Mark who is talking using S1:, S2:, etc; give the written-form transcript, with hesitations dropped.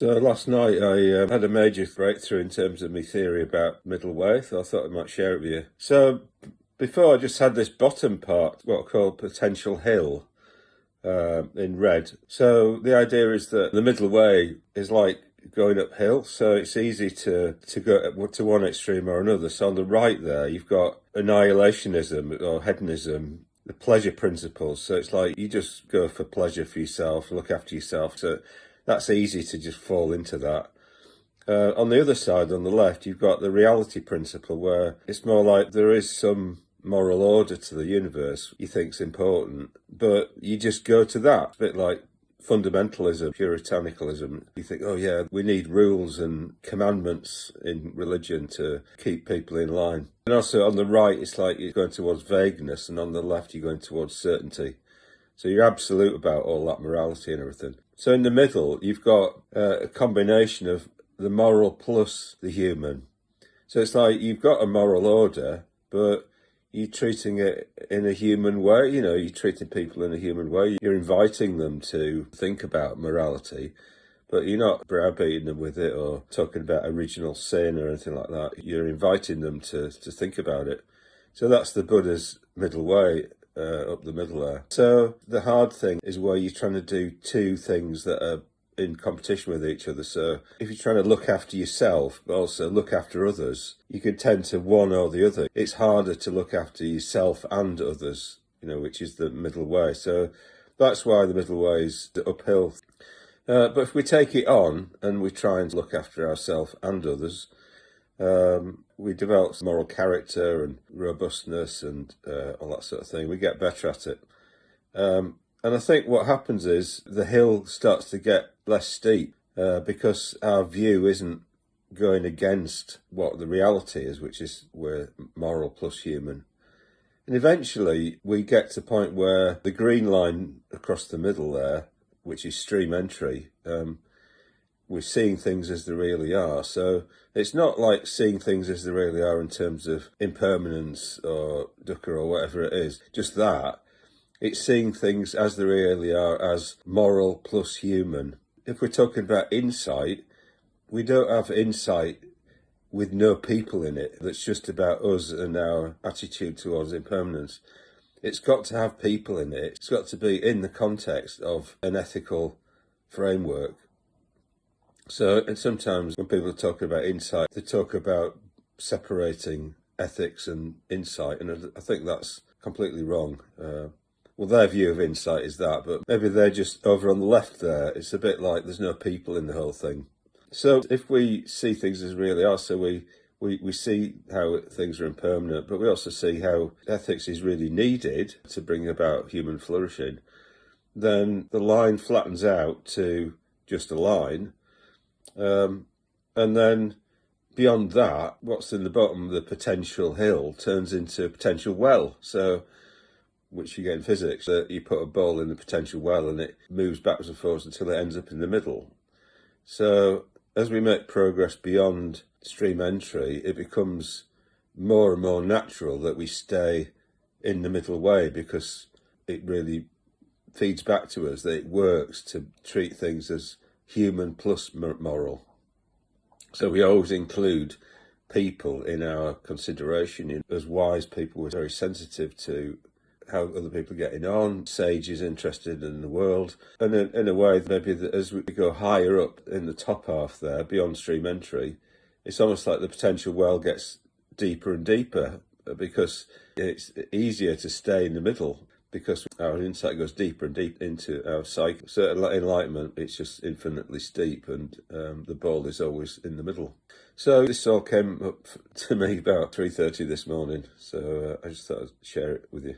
S1: So last night I had a major breakthrough in terms of my theory about middle way, so I thought I might share it with you. So before I just had this bottom part, what I call potential hill, in red. So the idea is that the middle way is like going uphill, so it's easy to go to one extreme or another. So on the right there, you've got annihilationism or hedonism, the pleasure principles. So it's like you just go for pleasure for yourself, look after yourself. So that's easy to just fall into that. On the other side, on the left, you've got the reality principle, where it's more like there is some moral order to the universe you think's important, but you just go to that. It's a bit like fundamentalism, puritanicalism. You think, oh yeah, we need rules and commandments in religion to keep people in line. And also on the right, it's like you're going towards vagueness, and on the left, you're going towards certainty. So you're absolute about all that morality and everything. So in the middle, you've got a combination of the moral plus the human. So it's like you've got a moral order, but you're treating it in a human way. You know, you're treating people in a human way. You're inviting them to think about morality, but you're not browbeating them with it or talking about original sin or anything like that. You're inviting them to think about it. So that's the Buddha's middle way. Up the middle there. So the hard thing is where you're trying to do two things that are in competition with each other. So if you're trying to look after yourself, but also look after others, you can tend to one or the other. It's harder to look after yourself and others, which is the middle way. So that's why the middle way is uphill. But if we take it on and we try and look after ourselves and others, we develop moral character and robustness and all that sort of thing. We get better at it. And I think what happens is the hill starts to get less steep because our view isn't going against what the reality is, which is we're moral plus human. And eventually we get to a point where the green line across the middle there, which is stream entry, we're seeing things as they really are. So it's not like seeing things as they really are in terms of impermanence or dukkha or whatever it is, just that. It's seeing things as they really are, as moral plus human. If we're talking about insight, we don't have insight with no people in it that's just about us and our attitude towards impermanence. It's got to have people in it. It's got to be in the context of an ethical framework. So, and sometimes when people are talking about insight, they talk about separating ethics and insight, and I think that's completely wrong. Well, their view of insight is that, but maybe they're just over on the left there. It's a bit like there's no people in the whole thing. So if we see things as really are, so we see how things are impermanent, but we also see how ethics is really needed to bring about human flourishing, then the line flattens out to just a line. And then beyond that, what's in the bottom, the potential hill, turns into a potential well. So, which you get in physics, that you put a ball in the potential well and it moves backwards and forwards until it ends up in the middle. So as we make progress beyond stream entry, it becomes more and more natural that we stay in the middle way, because it really feeds back to us that it works to treat things as human plus moral. So we always include people in our consideration. As wise people, we're very sensitive to how other people are getting on. Sages interested in the world. And in a way, maybe as we go higher up in the top half there, beyond stream entry, it's almost like the potential well gets deeper and deeper, because it's easier to stay in the middle, because our insight goes deeper and deeper into our psyche. So enlightenment, it's just infinitely steep, and the ball is always in the middle. So this all came up to me about 3:30 this morning, so I just thought I'd share it with you.